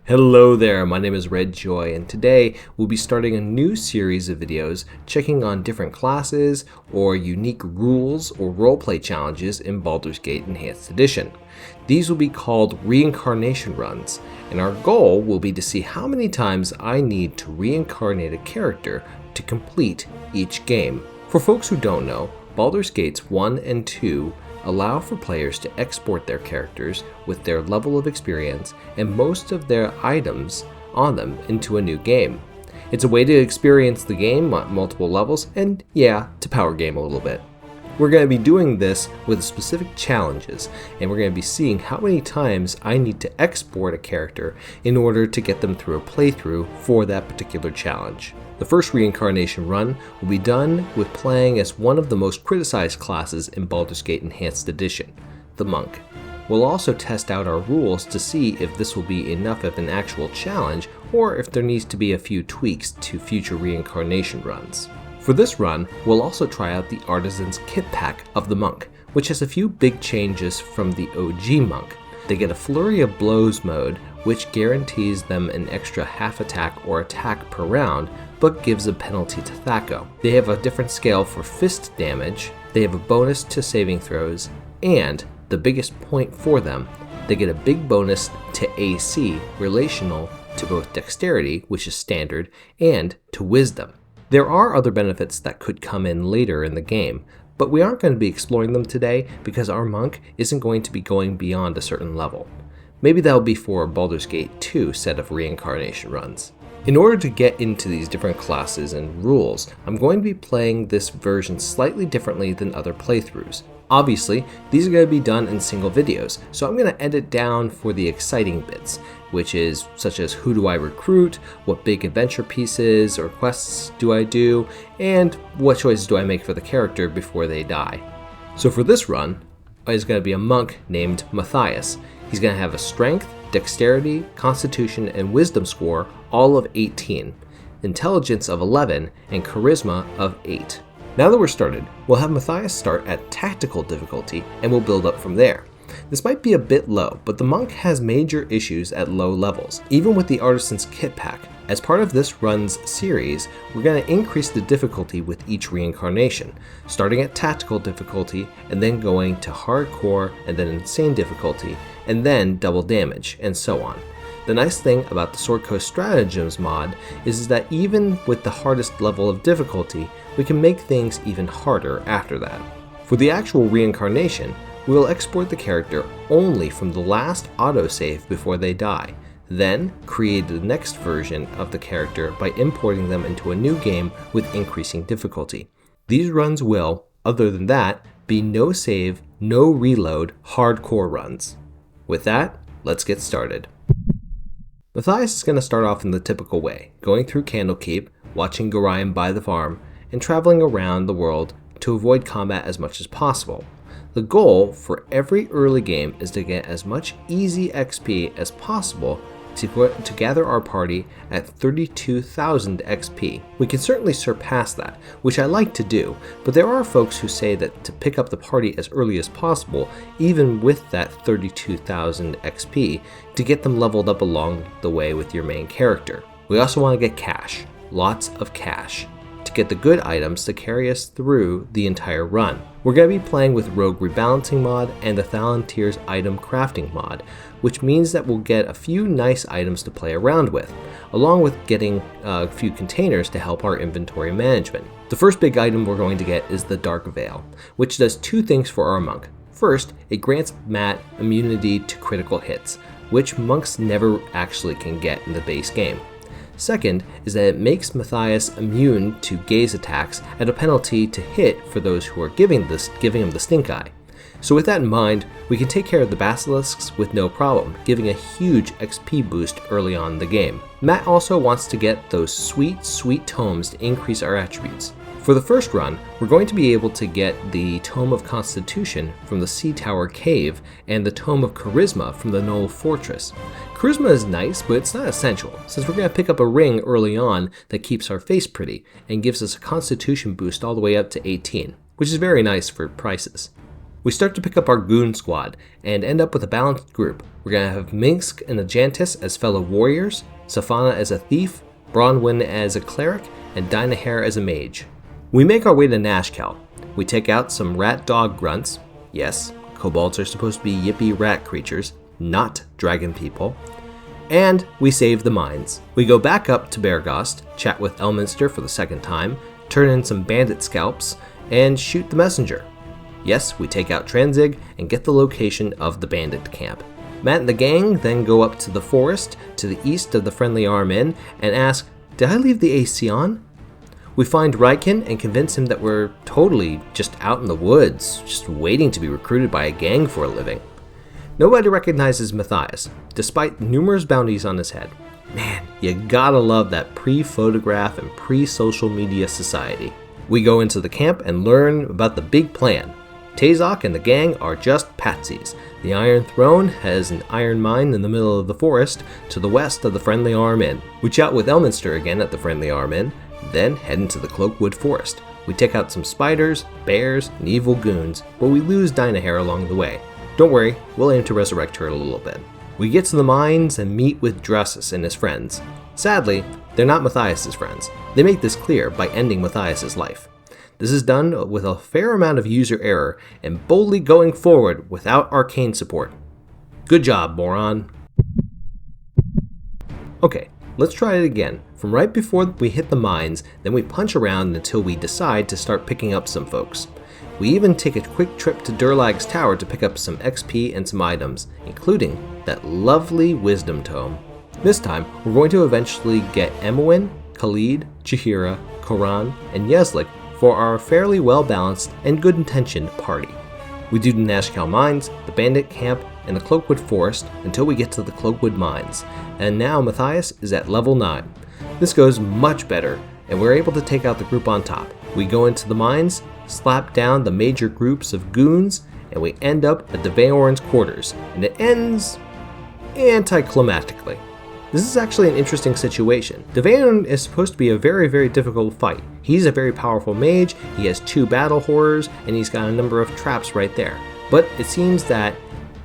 Hello there, my name is Red Joy, and today we'll be starting a new series of videos checking on different classes or unique rules or roleplay challenges in Baldur's Gate Enhanced Edition. These will be called Reincarnation Runs, and our goal will be to see how many times I need to reincarnate a character to complete each game. For folks who don't know, Baldur's Gates 1 and 2 allow for players to export their characters with their level of experience and most of their items on them into a new game. It's a way to experience the game at multiple levels and, yeah, to power game a little bit. We're going to be doing this with specific challenges, and we're going to be seeing how many times I need to export a character in order to get them through a playthrough for that particular challenge. The first Reincarnation Run will be done with playing as one of the most criticized classes in Baldur's Gate Enhanced Edition, the Monk. We'll also test out our rules to see if this will be enough of an actual challenge or if there needs to be a few tweaks to future Reincarnation Runs. For this run, we'll also try out the Artisan's Kitpack of the Monk, which has a few big changes from the OG Monk. They get a Flurry of Blows mode, which guarantees them an extra half attack or attack per round, but gives a penalty to Thaco. They have a different scale for fist damage, they have a bonus to saving throws, and, the biggest point for them, they get a big bonus to AC relational to both Dexterity, which is standard, and to Wisdom. There are other benefits that could come in later in the game, but we aren't going to be exploring them today because our monk isn't going to be going beyond a certain level. Maybe that'll be for Baldur's Gate 2 set of Reincarnation Runs. In order to get into these different classes and rules, I'm going to be playing this version slightly differently than other playthroughs. Obviously, these are going to be done in single videos, so I'm going to edit down for the exciting bits, which is such as who do I recruit, what big adventure pieces or quests do I do, and what choices do I make for the character before they die. So for this run, is going to be a monk named Mattias. He's going to have a strength, dexterity, constitution, and wisdom score all of 18, intelligence of 11, and charisma of 8. Now that we're started, we'll have Mattias start at tactical difficulty and we'll build up from there. This might be a bit low, but the monk has major issues at low levels, even with the Artisan's Kitpack. As part of this run's series, we're going to increase the difficulty with each reincarnation, starting at tactical difficulty and then going to hardcore and then insane difficulty and then double damage and so on. The nice thing about the Sword Coast Stratagems mod is that even with the hardest level of difficulty, we can make things even harder after that. For the actual reincarnation, we will export the character only from the last autosave before they die, then create the next version of the character by importing them into a new game with increasing difficulty. These runs will, other than that, be no save, no reload, hardcore runs. With that, let's get started. Mattias is going to start off in the typical way, going through Candlekeep, watching Gorion buy the farm, and traveling around the world to avoid combat as much as possible. The goal for every early game is to get as much easy XP as possible to gather our party at 32,000 XP. We can certainly surpass that, which I like to do, but there are folks who say that to pick up the party as early as possible, even with that 32,000 XP, to get them leveled up along the way with your main character. We also want to get cash, lots of cash, to get the good items to carry us through the entire run. We're going to be playing with Rogue Rebalancing mod and the Thalantier's item crafting mod, which means that we'll get a few nice items to play around with, along with getting a few containers to help our inventory management. The first big item we're going to get is the Dark Veil, which does two things for our monk. First, it grants Matt immunity to critical hits, which monks never actually can get in the base game. Second is that it makes Mattias immune to gaze attacks at a penalty to hit for those who are giving him the stink eye. So with that in mind, we can take care of the basilisks with no problem, giving a huge XP boost early on in the game. Matt also wants to get those sweet tomes to increase our attributes. For the first run, we're going to be able to get the Tome of Constitution from the Sea Tower Cave and the Tome of Charisma from the Knoll Fortress. Charisma is nice, but it's not essential, since we're going to pick up a ring early on that keeps our face pretty and gives us a Constitution boost all the way up to 18, which is very nice for prices. We start to pick up our goon squad and end up with a balanced group. We're going to have Minsk and Ajantis as fellow warriors, Safana as a thief, Bronwyn as a cleric, and Dynahair as a mage. We make our way to Nashkel. We take out some rat dog grunts. Yes, kobolds are supposed to be yippy rat creatures, not dragon people. And we save the mines. We go back up to Beargost, chat with Elminster for the second time, turn in some bandit scalps, and shoot the messenger. Yes, we take out Tranzig and get the location of the bandit camp. Matt and the gang then go up to the forest to the east of the Friendly Arm Inn and ask, did I leave the AC on? We find Ryken and convince him that we're totally just out in the woods, just waiting to be recruited by a gang for a living. Nobody recognizes Mattias, despite numerous bounties on his head. Man, you gotta love that pre-photograph and pre-social media society. We go into the camp and learn about the big plan. Tazok and the gang are just patsies. The Iron Throne has an iron mine in the middle of the forest to the west of the Friendly Arm Inn. We chat with Elminster again at the Friendly Arm Inn, then head into the Cloakwood Forest. We take out some spiders, bears, and evil goons, but we lose Dynahair along the way. Don't worry, we'll aim to resurrect her in a little bit. We get to the mines and meet with Drusus and his friends. Sadly, they're not Mattias' friends. They make this clear by ending Mattias' life. This is done with a fair amount of user error and boldly going forward without arcane support. Good job, moron. Okay, let's try it again. From right before we hit the mines, then we punch around until we decide to start picking up some folks. We even take a quick trip to Durlag's tower to pick up some XP and some items, including that lovely wisdom tome. This time, we're going to eventually get Emowyn, Khalid, Chihira, Koran, and Yeslik for our fairly well-balanced and good-intentioned party. We do the Nashkel Mines, the Bandit Camp, and the Cloakwood Forest until we get to the Cloakwood Mines, and now Mattias is at level 9. This goes much better, and we're able to take out the group on top. We go into the mines, slap down the major groups of goons, and we end up at the Vaorn's quarters, and it ends anticlimactically. This is actually an interesting situation. Devaorn is supposed to be a very, very difficult fight. He's a very powerful mage, he has 2 battle horrors, and he's got a number of traps right there. But it seems that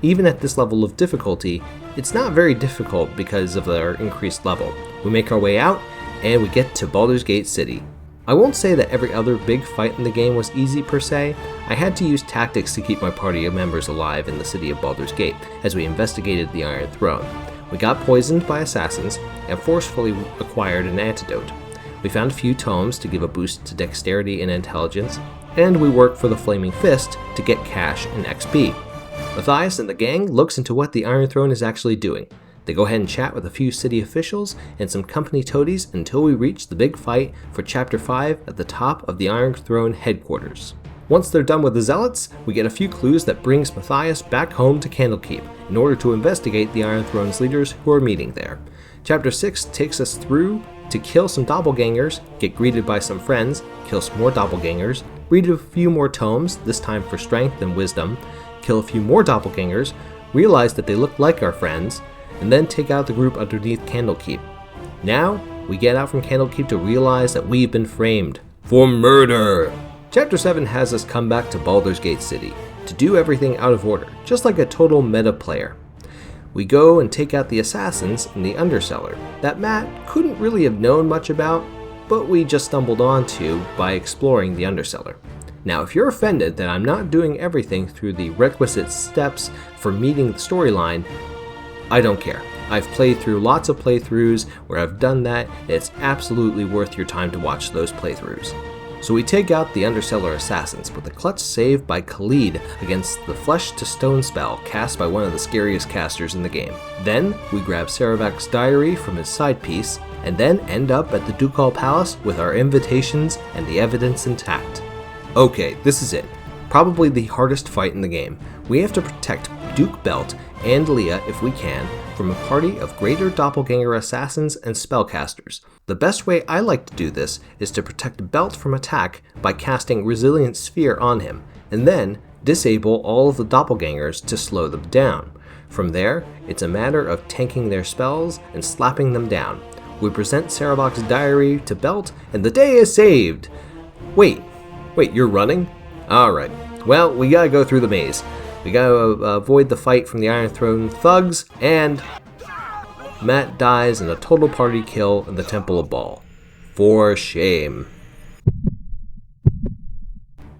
even at this level of difficulty, it's not very difficult because of their increased level. We make our way out, and we get to Baldur's Gate City. I won't say that every other big fight in the game was easy per se. I had to use tactics to keep my party of members alive in the city of Baldur's Gate as we investigated the Iron Throne. We got poisoned by assassins and forcefully acquired an antidote. We found a few tomes to give a boost to dexterity and intelligence, and we worked for the Flaming Fist to get cash and XP. Mattias and the gang looks into what the Iron Throne is actually doing. They go ahead and chat with a few city officials and some company toadies until we reach the big fight for Chapter 5 at the top of the Iron Throne headquarters. Once they're done with the Zealots, we get a few clues that brings Mattias back home to Candlekeep in order to investigate the Iron Throne's leaders who are meeting there. Chapter 6 takes us through to kill some doppelgangers, get greeted by some friends, kill some more doppelgangers, read a few more tomes, this time for strength and wisdom, kill a few more doppelgangers, realize that they look like our friends, and then take out the group underneath Candlekeep. Now, we get out from Candlekeep to realize that we've been framed for murder. Chapter 7 has us come back to Baldur's Gate City to do everything out of order, just like a total meta player. We go and take out the assassins in the Undercellar that Matt couldn't really have known much about, but we just stumbled onto by exploring the Undercellar. Now, if you're offended that I'm not doing everything through the requisite steps for meeting the storyline, I don't care. I've played through lots of playthroughs where I've done that, and it's absolutely worth your time to watch those playthroughs. So we take out the Undercellar assassins with a clutch save by Khalid against the Flesh to Stone spell cast by one of the scariest casters in the game. Then we grab Sarevak's diary from his side piece, and then end up at the Ducal Palace with our invitations and the evidence intact. Okay, this is it. Probably the hardest fight in the game. We have to protect Duke Belt and Leah, if we can, from a party of greater doppelganger assassins and spellcasters. The best way I like to do this is to protect Belt from attack by casting Resilient Sphere on him, and then disable all of the doppelgangers to slow them down. From there, it's a matter of tanking their spells and slapping them down. We present Sarevak's diary to Belt, and the day is saved! Wait, you're running? Alright, Well, we gotta go through the maze. We gotta avoid the fight from the Iron Throne thugs, and Matt dies in a total party kill in the Temple of Baal. For shame.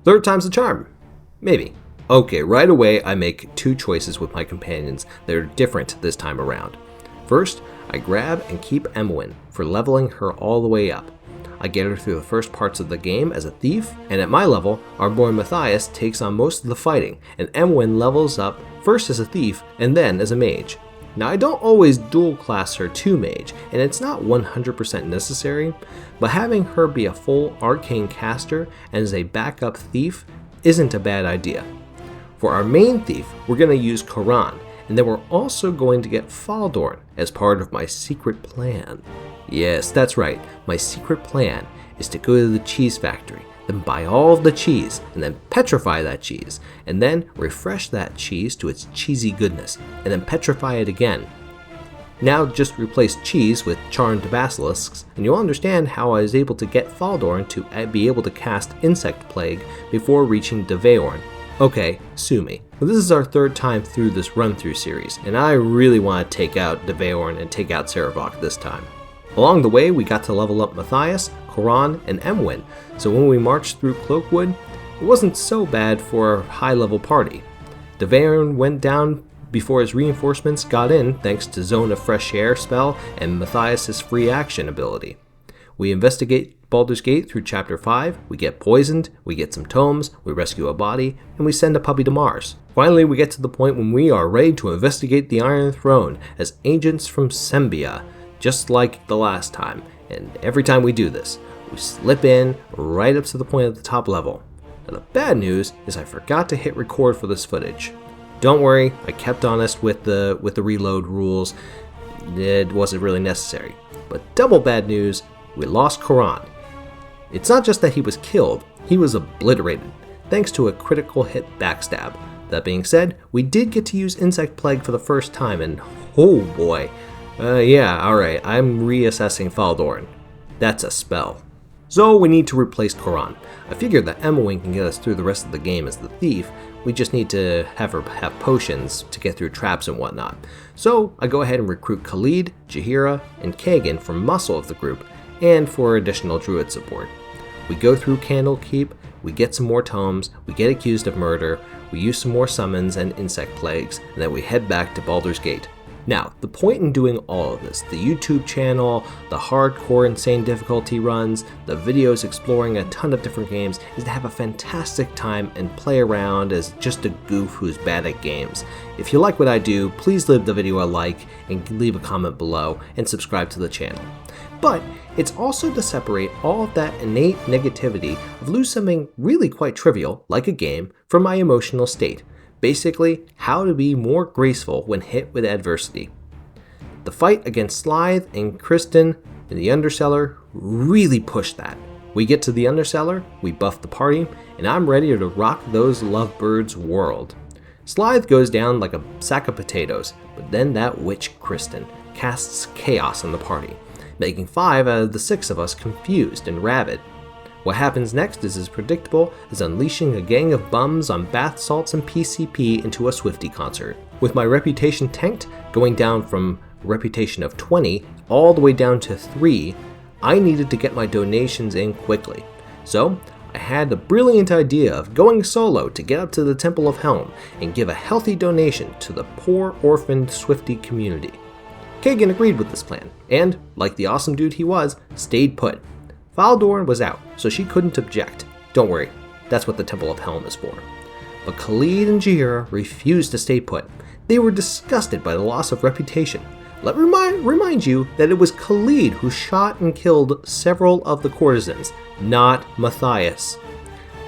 Third time's the charm. Maybe. Okay, right away I make two choices with my companions that are different this time around. First, I grab and keep Emwyn for leveling her all the way up. I get her through the first parts of the game as a thief, and at my level, our boy Mattias takes on most of the fighting, and Emwyn levels up first as a thief and then as a mage. Now I don't always dual class her to mage, and it's not 100% necessary, but having her be a full arcane caster and as a backup thief isn't a bad idea. For our main thief, we're going to use Quran, and then we're also going to get Baldur as part of my secret plan. Yes, that's right, my secret plan is to go to the cheese factory, then buy all of the cheese, and then petrify that cheese, and then refresh that cheese to its cheesy goodness, and then petrify it again. Now just replace cheese with charmed basilisks, and you'll understand how I was able to get Baldur to be able to cast Insect Plague before reaching Devaorn. Okay, sue me. But this is our third time through this run-through series, and I really want to take out Devaorn and take out Sarevok this time. Along the way, we got to level up Mattias, Quran, and Emwyn, so when we marched through Cloakwood, it wasn't so bad for a high-level party. Devaorn went down before his reinforcements got in thanks to Zone of Fresh Air spell and Mattias' free action ability. We investigate Baldur's Gate through Chapter 5, we get poisoned, we get some tomes, we rescue a body, and we send a puppy to Mars. Finally, we get to the point when we are ready to investigate the Iron Throne as agents from Sembia, just like the last time, and every time we do this, we slip in right up to the point at the top level. Now the bad news is I forgot to hit record for this footage. Don't worry, I kept honest with the reload rules, it wasn't really necessary. But double bad news, we lost Quran. It's not just that he was killed, he was obliterated, thanks to a critical hit backstab. That being said, we did get to use Insect Plague for the first time, and oh boy. Yeah, alright, I'm reassessing Baldur. That's a spell. So we need to replace Quran. I figured that Emwyn can get us through the rest of the game as the thief, we just need to have her have potions to get through traps and whatnot. So I go ahead and recruit Khalid, Jaheira, and Kagan for muscle of the group, and for additional druid support. We go through Candlekeep, we get some more tomes, we get accused of murder, we use some more summons and insect plagues, and then we head back to Baldur's Gate. Now, the point in doing all of this, the YouTube channel, the hardcore insane difficulty runs, the videos exploring a ton of different games, is to have a fantastic time and play around as just a goof who's bad at games. If you like what I do, please leave the video a like and leave a comment below and subscribe to the channel. But it's also to separate all of that innate negativity of lose something really quite trivial, like a game, from my emotional state. Basically, how to be more graceful when hit with adversity. The fight against Slythe and Kristen in the Undercellar really pushed that. We get to the Undercellar, we buff the party, and I'm ready to rock those lovebirds' world. Slythe goes down like a sack of potatoes, but then that witch Kristen casts chaos on the party, making 5 out of the 6 of us confused and rabid. What happens next is as predictable as unleashing a gang of bums on bath salts and PCP into a Swiftie concert. With my reputation tanked, going down from a reputation of 20 all the way down to 3, I needed to get my donations in quickly. So I had the brilliant idea of going solo to get up to the Temple of Helm and give a healthy donation to the poor orphaned Swiftie community. Kagan agreed with this plan, and, like the awesome dude he was, stayed put. Baldur was out, so she couldn't object. Don't worry, that's what the Temple of Helm is for. But Khalid and Jaheira refused to stay put. They were disgusted by the loss of reputation. Let me remind you that it was Khalid who shot and killed several of the courtesans, not Mattias.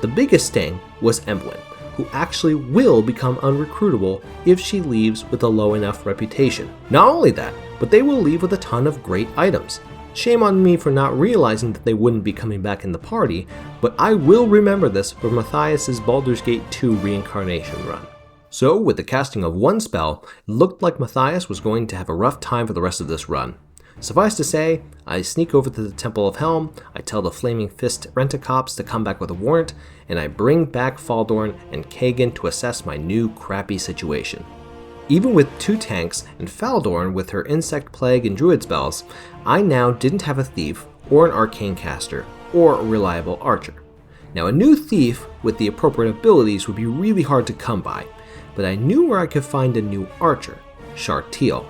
The biggest sting was Emwyn, who actually will become unrecruitable if she leaves with a low enough reputation. Not only that, but they will leave with a ton of great items. Shame on me for not realizing that they wouldn't be coming back in the party, but I will remember this for Mattias' Baldur's Gate 2 Reincarnation Run. So, with the casting of one spell, it looked like Mattias was going to have a rough time for the rest of this run. Suffice to say, I sneak over to the Temple of Helm, I tell the Flaming Fist Rent-A-Cops to come back with a warrant, and I bring back Baldur and Kagan to assess my new crappy situation. Even with 2 tanks and Baldur with her Insect Plague and Druid spells, I now didn't have a Thief or an Arcane Caster or a reliable Archer. Now a new Thief with the appropriate abilities would be really hard to come by, but I knew where I could find a new Archer, Shartil.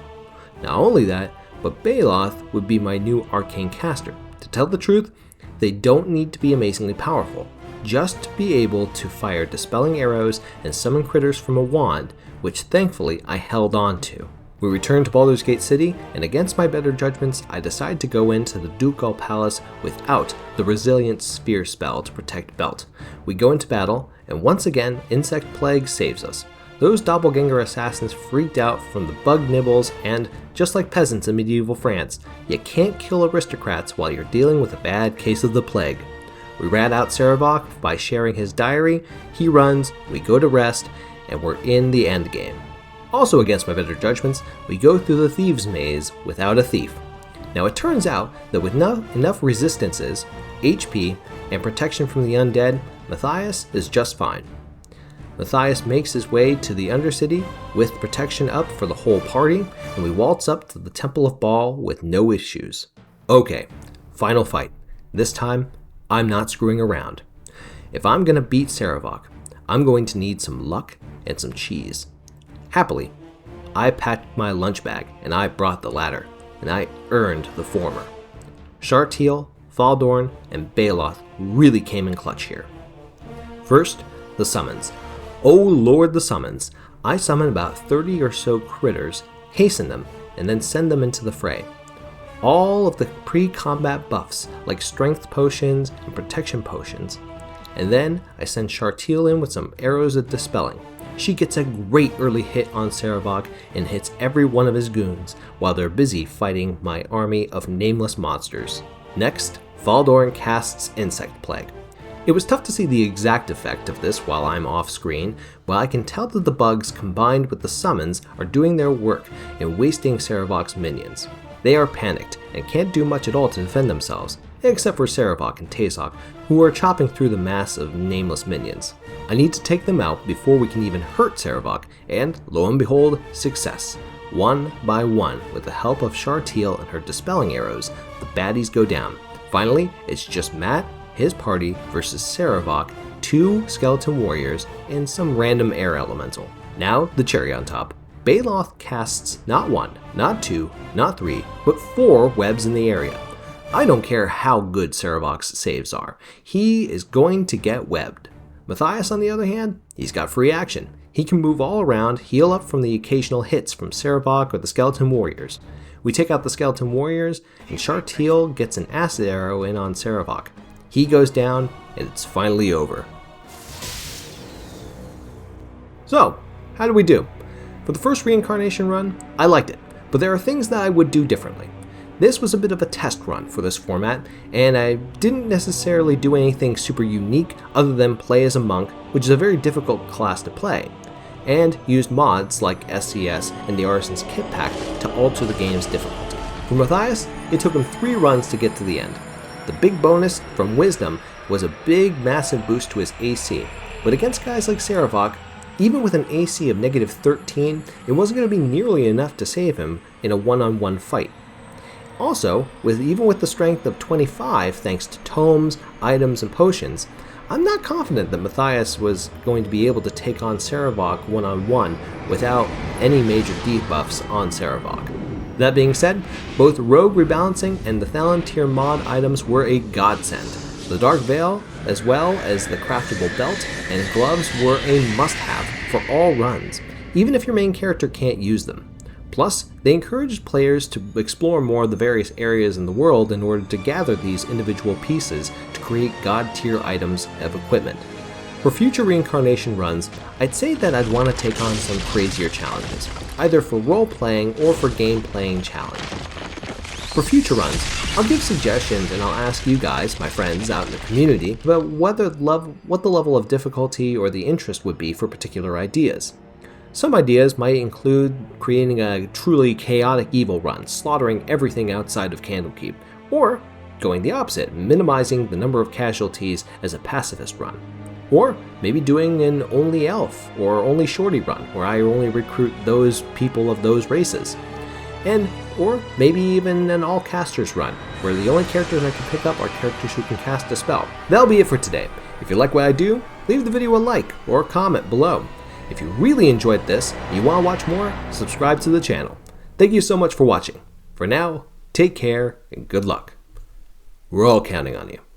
Not only that, but Baldur would be my new Arcane Caster. To tell the truth, they don't need to be amazingly powerful, just to be able to fire dispelling arrows and summon critters from a wand, which thankfully I held on to. We returned to Baldur's Gate City, and against my better judgments, I decided to go into the Ducal Palace without the Resilient Sphere spell to protect Belt. We go into battle, and once again, Insect Plague saves us. Those doppelganger assassins freaked out from the bug nibbles, and just like peasants in medieval France, you can't kill aristocrats while you're dealing with a bad case of the plague. We rat out Sarevok by sharing his diary, he runs, we go to rest, and we're in the endgame. Also against my better judgments, we go through the Thieves' Maze without a thief. Now it turns out that with enough resistances, HP, and protection from the undead, Mattias is just fine. Mattias makes his way to the Undercity with protection up for the whole party, and we waltz up to the Temple of Baal with no issues. Okay, final fight. This time, I'm not screwing around. If I'm gonna beat Sarevok, I'm going to need some luck and some cheese. Happily, I packed my lunch bag and I brought the latter, and I earned the former. Shartil, Baldur, and Baldur really came in clutch here. First, the summons. Oh lord, the summons. I summon about 30 or so critters, hasten them, and then send them into the fray. All of the pre-combat buffs like strength potions and protection potions. And then I send Shartil in with some arrows of dispelling. She gets a great early hit on Sarevok and hits every one of his goons while they're busy fighting my army of nameless monsters. Next, Baldur casts Insect Plague. It was tough to see the exact effect of this while I'm off screen, but I can tell that the bugs combined with the summons are doing their work and wasting Sarevok's minions. They are panicked and can't do much at all to defend themselves, except for Sarevok and Tazok, who are chopping through the mass of nameless minions. I need to take them out before we can even hurt Sarevok, and lo and behold, success. One by one, with the help of Shartil and her dispelling arrows, the baddies go down. Finally, it's just Matt, his party, versus Sarevok, 2 skeleton warriors, and some random air elemental. Now, the cherry on top. Baldur casts not 1, not 2, not 3, but 4 webs in the area. I don't care how good Sarevok's saves are, he is going to get webbed. Mattias, on the other hand, he's got free action. He can move all around, heal up from the occasional hits from Sarevok or the skeleton warriors. We take out the skeleton warriors, and Shartil gets an acid arrow in on Sarevok. He goes down, and it's finally over. So, how did we do? For the first Reincarnation Run, I liked it, but there are things that I would do differently. This was a bit of a test run for this format, and I didn't necessarily do anything super unique other than play as a monk, which is a very difficult class to play, and used mods like SCS and the Artisan's Kitpack to alter the game's difficulty. For Mattias, it took him 3 runs to get to the end. The big bonus from Wisdom was a big massive boost to his AC, but against guys like Sarevok, even with an AC of -13, it wasn't going to be nearly enough to save him in a one-on-one fight. Also, even with the strength of 25 thanks to tomes, items, and potions, I'm not confident that Mattias was going to be able to take on Sarevok one-on-one without any major debuffs on Sarevok. That being said, both Rogue Rebalancing and the Thalantir mod items were a godsend. The Dark Veil, as well as the craftable belt and gloves, were a must-have for all runs, even if your main character can't use them. Plus, they encouraged players to explore more of the various areas in the world in order to gather these individual pieces to create god-tier items of equipment. For future Reincarnation runs, I'd say that I'd want to take on some crazier challenges, either for role-playing or for game-playing challenge. For future runs, I'll give suggestions and I'll ask you guys, my friends out in the community, about what the level of difficulty or the interest would be for particular ideas. Some ideas might include creating a truly chaotic evil run, slaughtering everything outside of Candlekeep, or going the opposite, minimizing the number of casualties as a pacifist run. Or maybe doing an only elf or only shorty run, where I only recruit those people of those races. Or maybe even an all casters run, where the only characters I can pick up are characters who can cast a spell. That'll be it for today. If you like what I do, leave the video a like or a comment below. If you really enjoyed this and you want to watch more, subscribe to the channel. Thank you so much for watching. For now, take care and good luck. We're all counting on you.